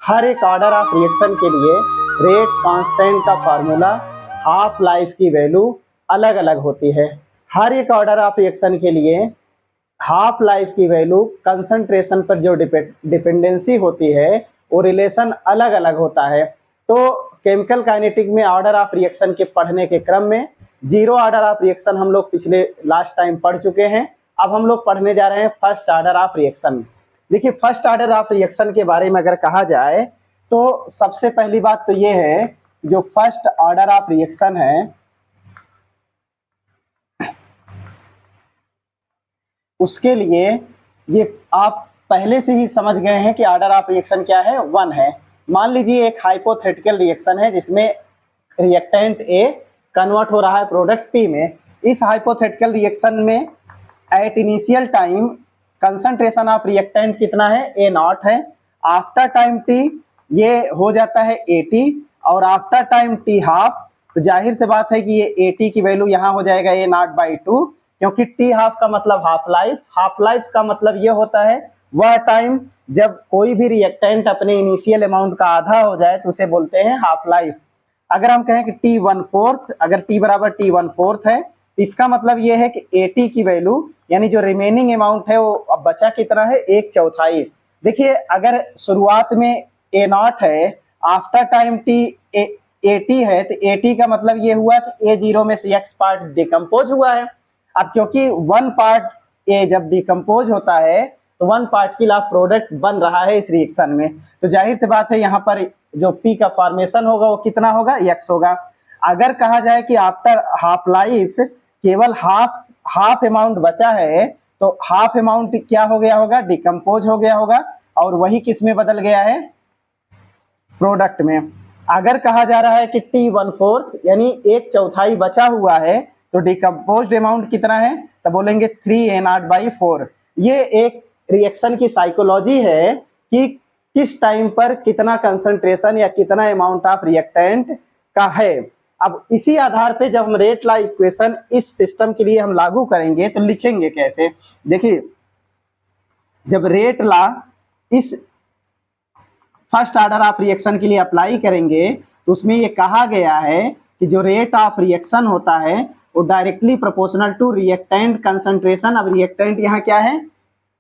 हर एक order of reaction के लिए रेट कांस्टेंट का फार्मूला, हाफ लाइफ की वैल्यू अलग अलग होती है। हर एक ऑर्डर ऑफ रिएक्शन के लिए हाफ लाइफ की वैल्यू कंसंट्रेशन पर जो डिपेंडेंसी होती है वो रिलेशन अलग अलग होता है। तो केमिकल काइनेटिक में ऑर्डर ऑफ रिएक्शन के पढ़ने के क्रम में जीरो ऑर्डर ऑफ रिएक्शन हम लोग पिछले लास्ट टाइम पढ़ चुके हैं। अब हम लोग पढ़ने जा रहे हैं फर्स्ट ऑर्डर ऑफ रिएक्शन। देखिए, फर्स्ट ऑर्डर ऑफ रिएक्शन के बारे में अगर कहा जाए तो सबसे पहली बात तो ये है, जो फर्स्ट ऑर्डर ऑफ रिएक्शन है उसके लिए ये आप पहले से ही समझ गए हैं कि ऑर्डर ऑफ रिएक्शन क्या है, 1 है। मान लीजिए एक हाइपोथेटिकल रिएक्शन है जिसमें रिएक्टेंट ए कन्वर्ट हो रहा है प्रोडक्ट पी में। इस हाइपोथेटिकल रिएक्शन में at initial time concentration of reactant कितना है, ए नॉट है। आफ्टर टाइम टी ये हो जाता है 80 और आफ्टर टाइम टी हाफ। तो जाहिर से बात है कि ये 80 की वैल्यू यहाँ हो जाएगा ए नॉट बाई 2, क्योंकि टी हाफ का मतलब हाफ लाइफ। हाफ लाइफ का मतलब ये होता है वह टाइम जब कोई भी रिएक्टेंट अपने इनिशियल अमाउंट का आधा हो जाए तो उसे बोलते हैं हाफ लाइफ। अगर हम कहें कि T1/4, अगर T बराबर T1/4 है तो इसका मतलब ये है कि 80 की वैल्यू यानी जो रिमेनिंग अमाउंट है वो अब बचा कितना है, 1/4। देखिए, अगर शुरुआत में ए नॉट है, आफ्टर टाइम टी 80 है, तो 80 का मतलब ये हुआ कि A0 में से X पार्ट डिकम्पोज हुआ है। अब क्योंकि 1 पार्ट ए जब डिकम्पोज होता है तो 1 पार्टिकल ऑफ प्रोडक्ट बन रहा है इस रिएक्शन में, तो जाहिर सी बात है यहाँ पर जो P का फॉर्मेशन होगा वो कितना होगा, X होगा। अगर कहा जाए कि आफ्टर हाफ लाइफ केवल हाफ अमाउंट बचा है तो हाफ अमाउंट क्या हो गया होगा, डिकम्पोज हो गया होगा, और वही किस में बदल गया है, प्रोडक्ट में। अगर कहा जा रहा है कि T1/4 यानी 1/4 बचा हुआ है तो डिकम्पोज्ड अमाउंट कितना है, तो बोलेंगे 3A0/4। ये एक रिएक्शन की साइकोलॉजी है कि किस टाइम पर कितना कंसंट्रेशन या कितना अमाउंट ऑफ रिएक्टेंट का है। अब इसी आधार पे जब हम रेट लॉ इक्वेशन इस सिस्टम के लिए हम लागू करेंगे तो लिखेंगे कैसे। देखिए, जब रेट लॉ इस फर्स्ट ऑर्डर ऑफ रिएक्शन के लिए अप्लाई करेंगे तो उसमें ये कहा गया है कि जो रेट ऑफ रिएक्शन होता है वो directly proportional to reactant concentration. अब रिएक्टेंट यहाँ क्या है,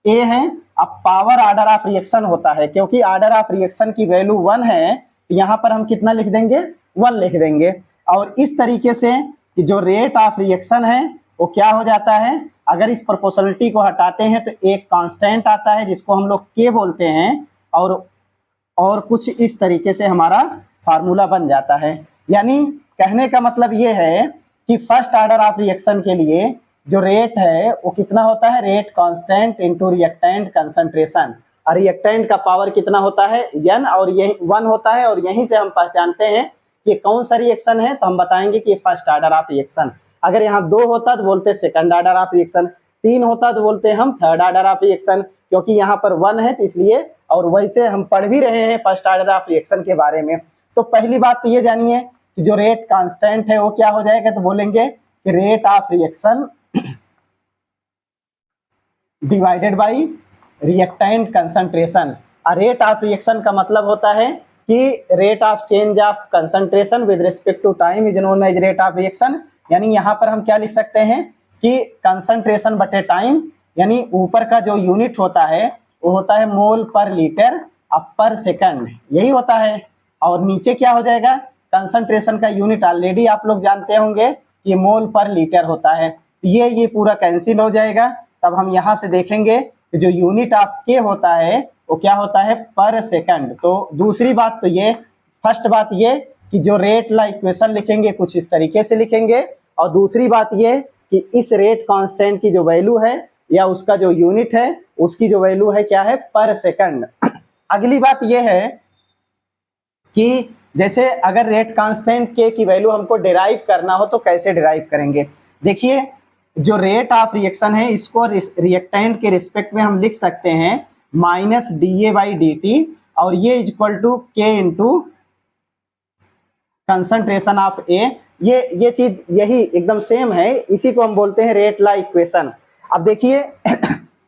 ए है। अब पावर ऑर्डर ऑफ रिएक्शन होता है, क्योंकि ऑर्डर ऑफ रिएक्शन की वैल्यू 1 है तो यहाँ पर हम कितना लिख देंगे, 1 लिख देंगे। और इस तरीके से कि जो रेट ऑफ रिएक्शन है वो क्या हो जाता है, अगर इस प्रोपोर्शनलिटी को हटाते हैं तो एक कांस्टेंट आता है जिसको हम लोग के बोलते हैं, और कुछ इस तरीके से हमारा फार्मूला बन जाता है। यानी कहने का मतलब ये है कि फर्स्ट ऑर्डर ऑफ रिएक्शन के लिए जो रेट है वो कितना होता है, rate constant into reactant concentration. और रिएक्टेंट का पावर कितना होता है, n, और यही 1 होता है। और यहीं से हम पहचानते हैं कि कौन सा रिएक्शन है, तो हम बताएंगे कि फर्स्ट ऑर्डर ऑफ रिएक्शन। अगर यहाँ 2 होता तो बोलते सेकंड ऑर्डर ऑफ रिएक्शन, 3 होता तो बोलते हम थर्ड ऑर्डर ऑफ रिएक्शन, क्योंकि यहाँ पर 1 है तो इसलिए। और वैसे हम पढ़ भी रहे हैं फर्स्ट ऑर्डर ऑफ रिएक्शन के बारे में। तो पहली बात तो ये जानिए कि जो रेट कांस्टेंट है वो क्या हो जाएगा, तो बोलेंगे कि rate of reaction divided by reactant concentration. Rate of reaction का मतलब होता है कि rate of change of concentration with respect to time is known as rate of reaction. यानी यहाँ पर हम क्या लिख सकते हैं कि कंसंट्रेशन बटे टाइम, यानी ऊपर का जो यूनिट होता है वो होता है मोल पर लीटर अब पर सेकंड, यही होता है। और नीचे क्या हो जाएगा, कंसंट्रेशन का यूनिट ऑलरेडी आप लोग जानते होंगे कि मोल पर लीटर होता है। ये पूरा कैंसिल हो जाएगा। तब हम यहाँ से देखेंगे कि जो यूनिट ऑफ के होता है वो क्या होता है, पर सेकंड। तो दूसरी बात तो ये, फर्स्ट बात ये कि जो रेट ला इक्वेशन लिखेंगे कुछ इस तरीके से लिखेंगे, और दूसरी बात ये कि इस रेट कांस्टेंट की जो वैल्यू है या उसका जो यूनिट है उसकी जो वैल्यू है क्या है, पर सेकंड। अगली बात ये है कि जैसे अगर रेट कांस्टेंट के की वैल्यू हमको डिराइव करना हो तो कैसे डिराइव करेंगे। देखिए, जो रेट ऑफ रिएक्शन है इसको रिएक्टेंट के रिस्पेक्ट में हम लिख सकते हैं -dA/dt, और ये इक्वल टू के इंटू कंसंट्रेशन ऑफ ए। ये चीज यही एकदम सेम है, इसी को हम बोलते हैं रेट लॉ इक्वेशन। अब देखिए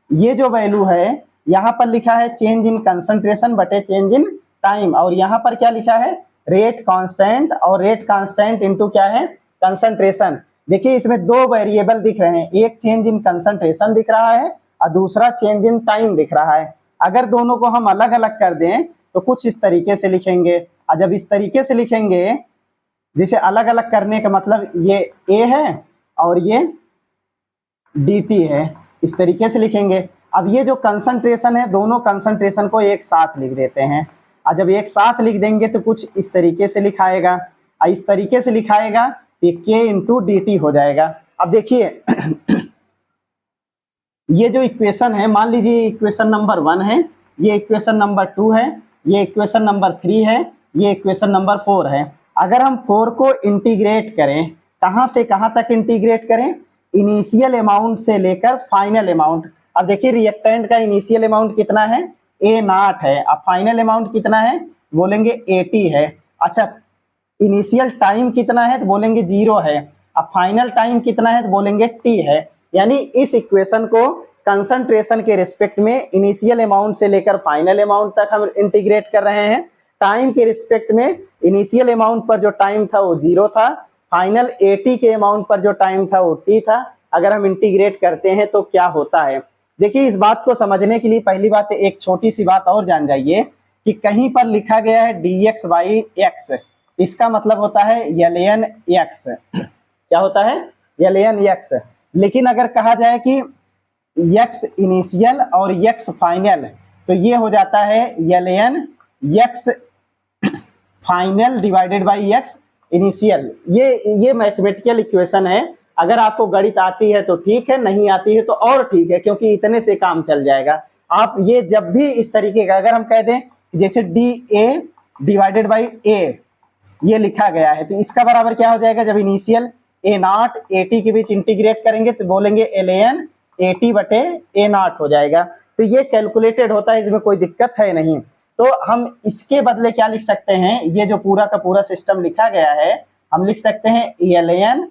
ये जो वैल्यू है यहाँ पर लिखा है चेंज इन कंसंट्रेशन बटे चेंज इन टाइम, और यहाँ पर क्या लिखा है, रेट कांस्टेंट, और रेट कांस्टेंट इनटू क्या है, कंसंट्रेशन। देखिए इसमें दो वेरिएबल दिख रहे हैं, एक चेंज इन कंसंट्रेशन दिख रहा है और दूसरा चेंज इन टाइम दिख रहा है। अगर दोनों को हम अलग अलग कर दें तो कुछ इस तरीके से लिखेंगे, और जब इस तरीके से लिखेंगे, जैसे अलग अलग करने का मतलब ये A है और ये dt है, इस तरीके से लिखेंगे। अब ये जो कंसंट्रेशन है, दोनों कंसंट्रेशन को एक साथ लिख देते हैं, और जब एक साथ लिख देंगे तो कुछ इस तरीके से लिखाएगा, और इस तरीके से लिखाएगा तो K इंटू dt हो जाएगा। अब देखिए ये जो इक्वेशन है, मान लीजिए इक्वेशन नंबर 1 है, ये इक्वेशन नंबर 2 है, ये इक्वेशन नंबर 3 है, ये इक्वेशन नंबर 4 है। अगर हम 4 को इंटीग्रेट करें, कहाँ से कहाँ तक इंटीग्रेट करें, इनिशियल अमाउंट से लेकर फाइनल अमाउंट। अब देखिए रिएक्टेंट का इनिशियल अमाउंट कितना है, A0 है, अब फाइनल अमाउंट कितना है, बोलेंगे 80 है। अच्छा, इनिशियल टाइम कितना है तो बोलेंगे 0 है, अब फाइनल टाइम कितना है तो बोलेंगे T है। यानी इस इक्वेशन को कंसंट्रेशन के रिस्पेक्ट में इनिशियल अमाउंट से लेकर फाइनल अमाउंट तक हम इंटीग्रेट कर रहे हैं। टाइम के रिस्पेक्ट में इनिशियल अमाउंट पर जो टाइम था वो 0 था, फाइनल 80 के अमाउंट पर जो टाइम था वो T था। अगर हम इंटीग्रेट करते हैं तो क्या होता है, देखिए इस बात को समझने के लिए पहली बात एक छोटी सी बात और जान जाइए कि कहीं पर लिखा गया है dx बाई x, इसका मतलब होता है ln x। क्या होता है, ln x। लेकिन अगर कहा जाए कि x इनिशियल और x फाइनल, तो ये हो जाता है ln x final divided by x initial. ये मैथमेटिकल इक्वेशन है। अगर आपको गणित आती है तो ठीक है, नहीं आती है तो और ठीक है, क्योंकि इतने से काम चल जाएगा। आप ये जब भी इस तरीके का अगर हम कह दें जैसे dA डिवाइडेड बाई A ये लिखा गया है, तो इसका बराबर क्या हो जाएगा, जब इनिशियल A0 80 के बीच इंटीग्रेट करेंगे तो बोलेंगे ln 80 बटे A0 हो जाएगा। तो ये कैलकुलेटेड होता है, इसमें कोई दिक्कत है नहीं। तो हम इसके बदले क्या लिख सकते हैं, ये जो पूरा का पूरा सिस्टम लिखा गया है, हम लिख सकते हैं ln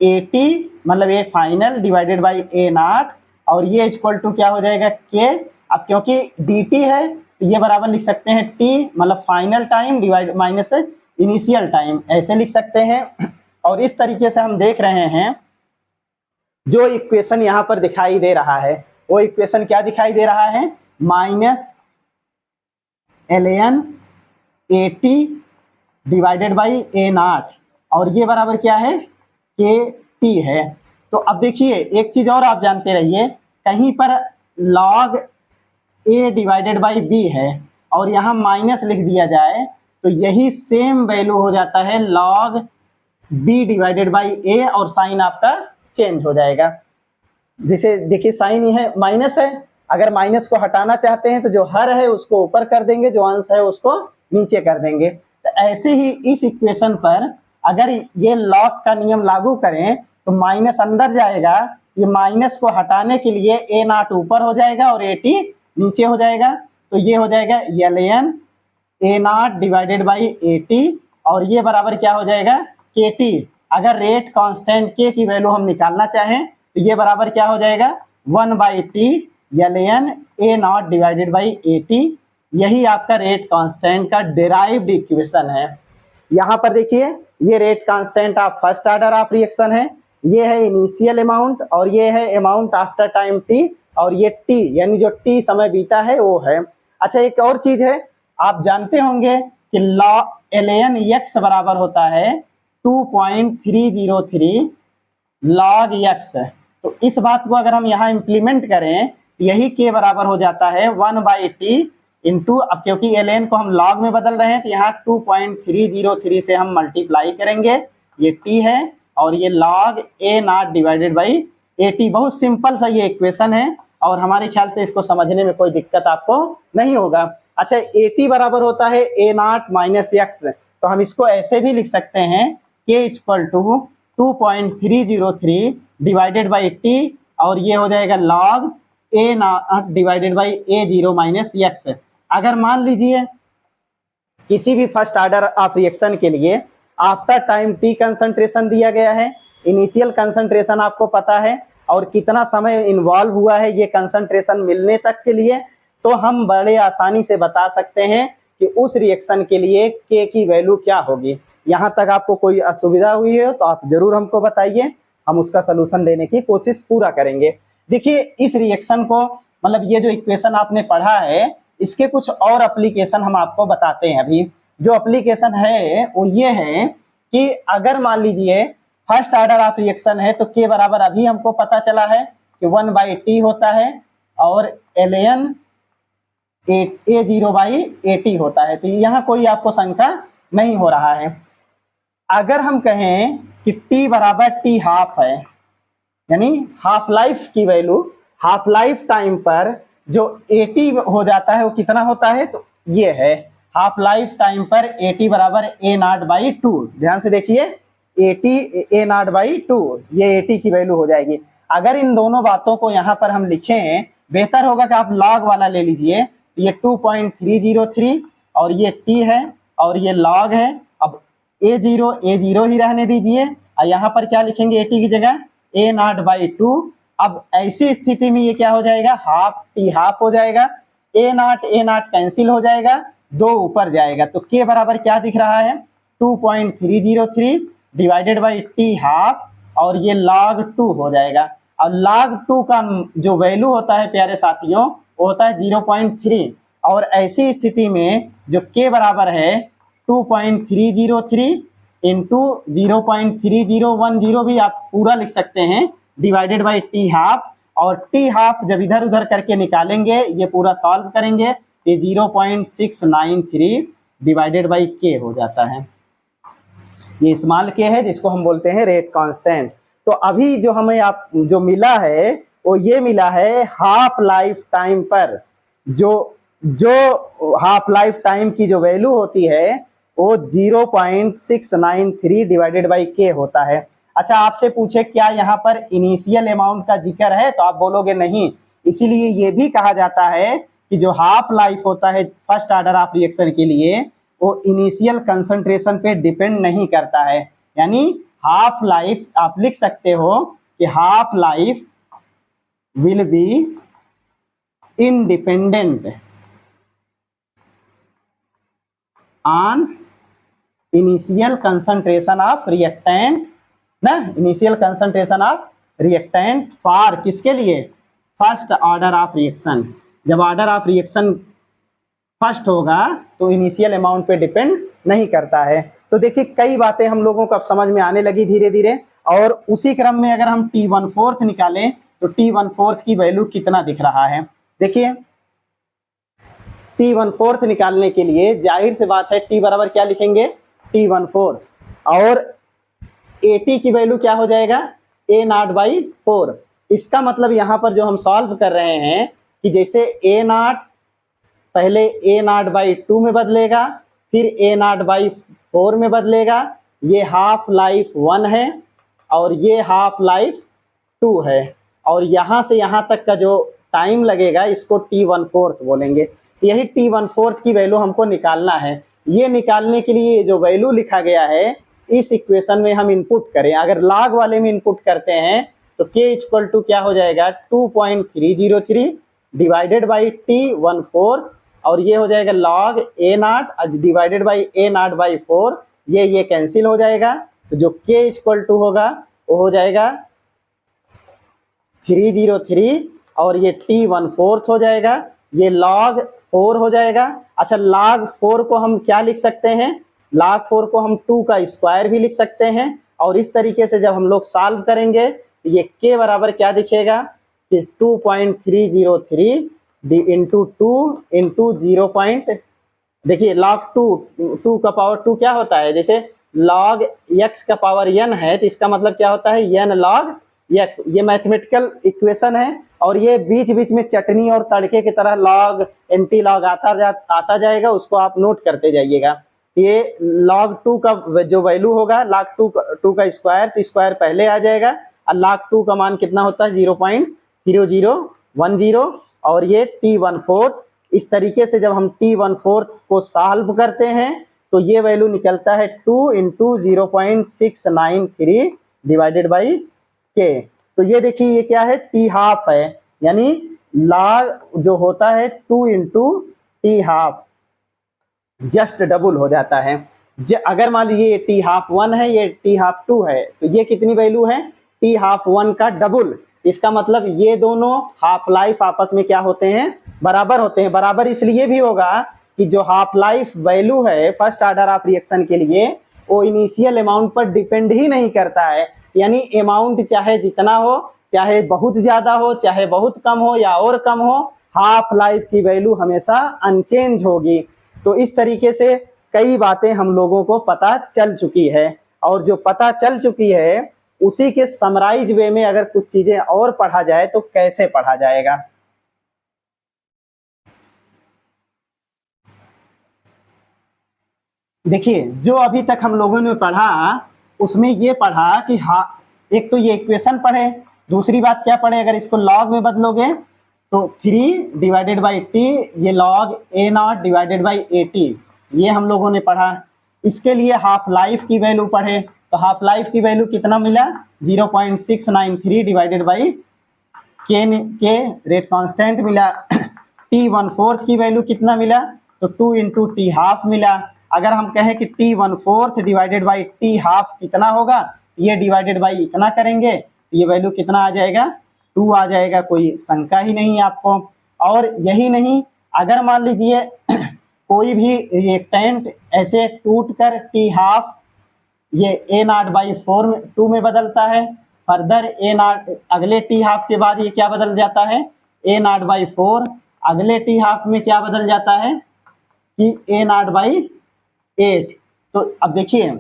80 मतलब A final divided by A0, और ये इक्वल टू क्या हो जाएगा K। अब क्योंकि dt है तो ये बराबर लिख सकते हैं T मतलब final time divide minus initial time, ऐसे लिख सकते हैं। और इस तरीके से हम देख रहे हैं जो इक्वेशन यहाँ पर दिखाई दे रहा है, वो इक्वेशन क्या दिखाई दे रहा है, minus ln 80 divided by A0, और ये बराबर क्या है, KT है। तो अब देखिए एक चीज और आप जानते रहिए, कहीं पर log A divided by B है और यहाँ माइनस लिख दिया जाए तो यही सेम वैल्यू हो जाता है log B divided by A, और साइन आपका चेंज हो जाएगा। जैसे देखिए साइन ये है, माइनस है, अगर माइनस को हटाना चाहते हैं तो जो हर है उसको ऊपर कर देंगे, जो अंश है उसको नीचे कर देंगे। तो ऐसे ही इस इक्वेशन पर अगर ये लॉग का नियम लागू करें तो माइनस अंदर जाएगा, ये माइनस को हटाने के लिए A0 ऊपर हो जाएगा और 80 नीचे हो जाएगा, तो ये हो जाएगा ln A0 डिवाइडेड बाई 80, और ये बराबर क्या हो जाएगा KT। अगर रेट कांस्टेंट K की वैल्यू हम निकालना चाहें तो ये बराबर क्या हो जाएगा 1/T ln A0 divided by 80। यही आपका रेट कांस्टेंट का डिराइव्ड इक्वेशन है। यहाँ पर देखिए ये rate constant of first order of reaction है, ये है इनिशियल अमाउंट, और ये है अमाउंट आफ्टर टाइम T, और ये T यानी जो T समय बीता है वो है। अच्छा एक और चीज है, आप जानते होंगे कि ln x बराबर होता है 2.303 log x। तो इस बात को अगर हम यहाँ इम्प्लीमेंट करें, यही के बराबर हो जाता है 1/T इंटू, अब क्योंकि ln को हम log में बदल रहे हैं तो यहाँ 2.303 से हम मल्टीप्लाई करेंगे, ये t है, और ये log A0 डिवाइडेड बाई 80। बहुत सिंपल सा ये इक्वेशन है, और हमारे ख्याल से इसको समझने में कोई दिक्कत आपको नहीं होगा। अच्छा 80 बराबर होता है A0 माइनस x, तो हम इसको ऐसे भी लिख सकते हैं k equal to 2.303 divided by t, और ये हो जाएगा log A0 divided by A0 minus x। अगर मान लीजिए किसी भी फर्स्ट ऑर्डर ऑफ रिएक्शन के लिए आफ्टर टाइम T कंसंट्रेशन दिया गया है, इनिशियल कंसंट्रेशन आपको पता है, और कितना समय इन्वॉल्व हुआ है ये कंसंट्रेशन मिलने तक के लिए, तो हम बड़े आसानी से बता सकते हैं कि उस रिएक्शन के लिए के की वैल्यू क्या होगी। यहाँ तक आपको कोई असुविधा हुई है तो आप जरूर हमको बताइए, हम उसका सलूशन देने की कोशिश पूरा करेंगे। देखिए इस रिएक्शन को, मतलब ये जो इक्वेशन आपने पढ़ा है, इसके कुछ और एप्लीकेशन हम आपको बताते हैं। अभी जो एप्लीकेशन है वो ये है कि अगर मान लीजिए फर्स्ट ऑर्डर ऑफ रिएक्शन है तो के बराबर अभी हमको पता चला है कि 1/t होता है और ln A0/AT होता है। तो यहाँ कोई आपको शंका नहीं हो रहा है। अगर हम कहें कि t बराबर t हाफ है, यानी हाफ लाइफ की वैल्यू, हाफ लाइफ टाइम पर जो AT हो जाता है वो कितना होता है, तो ये है हाफ लाइफ टाइम पर AT बराबर A0/2। ध्यान से देखिए AT A0/2, ये AT की वैल्यू हो जाएगी। अगर इन दोनों बातों को यहाँ पर हम लिखें, बेहतर होगा कि आप लॉग वाला ले लीजिए। ये 2.303 और ये t है और ये लॉग है। अब A0 ही रहने दीजिए और यहाँ पर क्या लिखेंगे AT की जगह A0/2। अब ऐसी स्थिति में ये क्या हो जाएगा, हाफ t हाफ हो जाएगा, A0 कैंसिल हो जाएगा, 2 ऊपर जाएगा, तो k बराबर क्या दिख रहा है 2.303 डिवाइडेड बाई t हाफ और ये log 2 हो जाएगा। और log 2 का जो वैल्यू होता है प्यारे साथियों वो होता है 0.3 और ऐसी स्थिति में जो k बराबर है 2.303 इंटू 0.3010 भी आप पूरा लिख सकते हैं डिवाइडेड बाई टी हाफ, और टी हाफ जब इधर उधर करके निकालेंगे ये पूरा सॉल्व करेंगे ये 0.693 डिवाइडेड बाई के हो जाता है। ये स्मॉल के है जिसको हम बोलते हैं रेट कांस्टेंट। तो अभी जो हमें आप जो मिला है वो ये मिला है हाफ लाइफ टाइम पर जो हाफ लाइफ टाइम की जो वैल्यू होती है वो 0.693 डिवाइडेड बाई के होता है। अच्छा आपसे पूछे क्या यहाँ पर इनिशियल अमाउंट का जिक्र है, तो आप बोलोगे नहीं। इसीलिए ये भी कहा जाता है कि जो हाफ लाइफ होता है फर्स्ट ऑर्डर ऑफ रिएक्शन के लिए वो इनिशियल कंसंट्रेशन पे डिपेंड नहीं करता है। यानी हाफ लाइफ आप लिख सकते हो कि half life will be independent on initial concentration of reactant ना, initial concentration of reactant for किसके लिए, फर्स्ट ऑर्डर ऑफ रिएक्शन। जब ऑर्डर ऑफ रिएक्शन फर्स्ट होगा तो इनिशियल अमाउंट पे डिपेंड नहीं करता है। तो देखिए कई बातें हम लोगों को अब समझ में आने लगी धीरे धीरे। और उसी क्रम में अगर हम T1/4 निकालें तो T1/4 की वैल्यू कितना दिख रहा है, देखिए T1/4 निकालने के लिए जाहिर से बात है T बराबर क्या लिखेंगे T1/4 और AT की वैल्यू क्या हो जाएगा A0/4। इसका मतलब यहाँ पर जो हम सॉल्व कर रहे हैं कि जैसे A0 पहले A0/2 में बदलेगा फिर A0/4 में बदलेगा, ये हाफ लाइफ 1 है और ये हाफ लाइफ 2 है और यहाँ से यहाँ तक का जो टाइम लगेगा इसको T1/4 बोलेंगे। यही T1/4 की वैल्यू हमको निकालना है। ये निकालने के लिए जो वैल्यू लिखा गया है इस इक्वेशन में हम इनपुट करें। अगर लॉग वाले में इनपुट करते हैं तो k इक्वल टू क्या हो जाएगा 2.303 डिवाइडेड बाई T1/4 और ये हो जाएगा log A0 divided by A0/4, ये कैंसिल हो जाएगा। तो जो k इक्वल टू होगा वो हो जाएगा 303 और ये T1/4 हो जाएगा, ये log 4 हो जाएगा। अच्छा log 4 को हम क्या लिख सकते हैं, log 4 को हम 2 का स्क्वायर भी लिख सकते हैं। और इस तरीके से जब हम लोग सॉल्व करेंगे तो ये k बराबर क्या दिखेगा कि 2.303 इंटू 2 इंटू 0. देखिए log 2 का पावर 2 क्या होता है, जैसे log x का पावर n है तो इसका मतलब क्या होता है n log x। ये मैथमेटिकल इक्वेशन है और ये बीच बीच में चटनी और तड़के की तरह log एंटी लॉग आता जाएगा, उसको आप नोट करते जाइएगा। ये log 2 का जो वैल्यू होगा log 2 का स्क्वायर, तो स्क्वायर पहले आ जाएगा और log 2 का मान कितना होता है 0.0010 और ये T1/4। इस तरीके से जब हम T1/4 को सॉल्व करते हैं तो ये वैल्यू निकलता है 2 इंटू 0.693 डिवाइडेड बाई के। तो ये देखिए ये क्या है T हाफ है, यानी log जो होता है 2 into T half just double हो जाता है। अगर मान लीजिए ये टी हाफ 1 है, ये टी हाफ 2 है, तो ये कितनी वैल्यू है, टी हाफ 1 का डबल। इसका मतलब ये दोनों हाफ लाइफ आपस में क्या होते हैं, बराबर होते हैं। बराबर इसलिए भी होगा कि जो हाफ लाइफ वैल्यू है फर्स्ट ऑर्डर ऑफ रिएक्शन के लिए, वो इनिशियल अमाउंट पर डिपेंड ही नहीं करता है। यानी अमाउंट चाहे जितना हो, चाहे बहुत ज्यादा हो, चाहे बहुत कम हो या और कम हो, हाफ लाइफ की वैल्यू हमेशा अनचेंज होगी। तो इस तरीके से कई बातें हम लोगों को पता चल चुकी है, और जो पता चल चुकी है उसी के समराइज वे में अगर कुछ चीजें और पढ़ा जाए तो कैसे पढ़ा जाएगा। देखिए, जो अभी तक हम लोगों ने पढ़ा उसमें ये पढ़ा कि हाँ, एक तो ये इक्वेशन पढ़े, दूसरी बात क्या पढ़े, अगर इसको लॉग में बदलोगे तो 3 डिवाइडेड बाई टी, ये log A not divided by A T, ये हम लोगों ने पढ़ा। इसके लिए हाफ लाइफ की वैल्यू पढ़े, तो हाफ लाइफ की वैल्यू कितना मिला, 0.693 डिवाइडेड बाई के रेट कांस्टेंट मिला। T1/4 की वैल्यू कितना मिला, तो 2 इंटू टी हाफ मिला। अगर हम कहें कि T1/4 divided by T half कितना होगा, ये डिवाइडेड बाई इतना करेंगे, ये वैल्यू कितना आ जाएगा, 2 आ जाएगा, कोई शंका ही नहीं आपको। और यही नहीं, अगर मान लीजिए कोई भी रिएक्टेंट ऐसे टूट कर टी हाफ ये ए नॉट बाई 2 में बदलता है, फर्दर ए नॉट अगले टी हाफ के बाद ये क्या बदल जाता है, ए नॉट बाई 4, अगले टी हाफ में क्या बदल जाता है कि ए नॉट बाई 8। तो अब देखिए,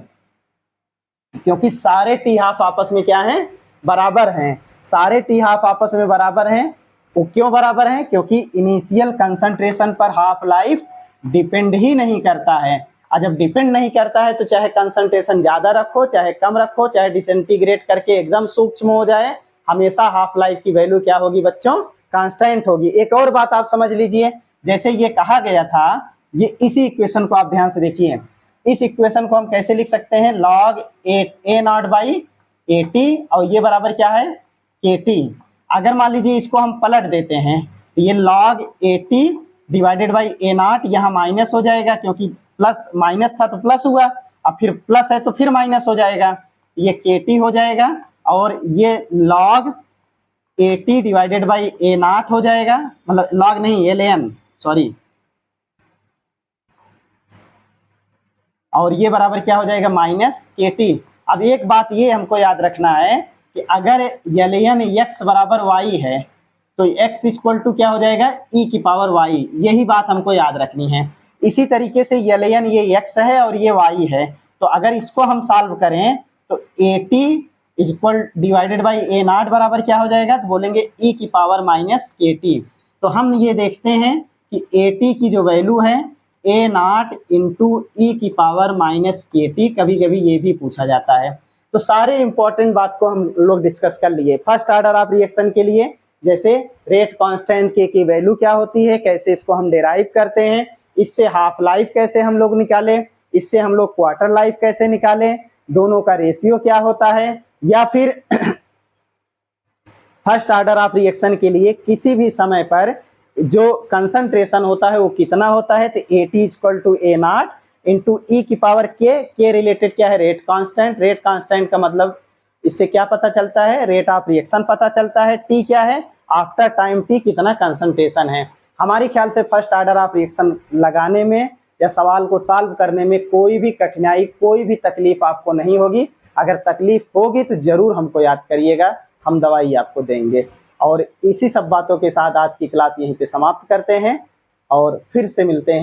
क्योंकि सारे टी हाफ आपस में क्या हैं, बराबर हैं, सारे टी हाफ आपस में बराबर हैं। वो क्यों बराबर हैं, क्योंकि इनिशियल कंसंट्रेशन पर हाफ लाइफ डिपेंड ही नहीं करता है। और जब डिपेंड नहीं करता है तो चाहे कंसंट्रेशन ज़्यादा रखो, चाहे कम रखो, चाहे डिसइंटीग्रेट करके एकदम सूक्ष्म हो जाए, हमेशा हाफ लाइफ की वैल्यू क्या होगी बच्चों, कांस्टेंट होगी। एक और बात आप समझ लीजिए, जैसे ये कहा गया था, ये इसी इक्वेशन को आप ध्यान से देखिए, इस इक्वेशन को हम कैसे लिख सकते हैं, log A not by A T, और ये बराबर क्या है, के टी। अगर मान लीजिए इसको हम पलट देते हैं, तो ये log A T divided by A not, यहाँ माइनस हो जाएगा, क्योंकि प्लस माइनस था तो प्लस हुआ, अब फिर प्लस है तो फिर माइनस हो जाएगा, ये के टी हो जाएगा, और ये log A T divided by A not हो जाएगा, मतलब लॉग नहीं, एल एन, सॉरी, और ये बराबर क्या हो जाएगा, माइनस के टी। अब एक बात ये हमको याद रखना है कि अगर एल एन एक्स बराबर वाई है, तो x इक्वल टू क्या हो जाएगा, e की पावर y, यही बात हमको याद रखनी है। इसी तरीके से ln ये x है और ये y है, तो अगर इसको हम सॉल्व करें तो at equal divided by A not बराबर क्या हो जाएगा, तो बोलेंगे e की पावर माइनस के टी। तो हम ये देखते हैं कि at की जो वैल्यू है ए नॉट इंटू ई की पावर माइनस के टी, कभी कभी ये भी पूछा जाता है। तो सारे इंपॉर्टेंट बात को हम लोग डिस्कस कर लिए। फर्स्ट ऑर्डर ऑफ रिएक्शन के लिए जैसे रेट कांस्टेंट के की वैल्यू क्या होती है, कैसे इसको हम डिराइव करते हैं, इससे हाफ लाइफ कैसे हम लोग निकालें, इससे हम लोग क्वार्टर लाइफ कैसे निकालें, दोनों का रेशियो क्या होता है, या फिर फर्स्ट ऑर्डर ऑफ रिएक्शन के लिए किसी भी समय पर जो कंसंट्रेशन होता है वो कितना होता है, तो A t equal to A naught into e की पावर के रिलेटेड क्या है, रेट कांस्टेंट। रेट कांस्टेंट का मतलब इससे क्या पता चलता है, रेट ऑफ रिएक्शन पता चलता है। टी क्या है, आफ्टर टाइम टी कितना कंसंट्रेशन है। हमारे ख्याल से फर्स्ट ऑर्डर ऑफ रिएक्शन लगाने में या सवाल को सॉल्व करने में कोई भी कठिनाई, कोई भी तकलीफ आपको नहीं होगी। अगर तकलीफ होगी तो जरूर हमको याद करिएगा, हम दवाई आपको देंगे। और इसी सब बातों के साथ आज की क्लास यहीं पे समाप्त करते हैं और फिर से मिलते हैं।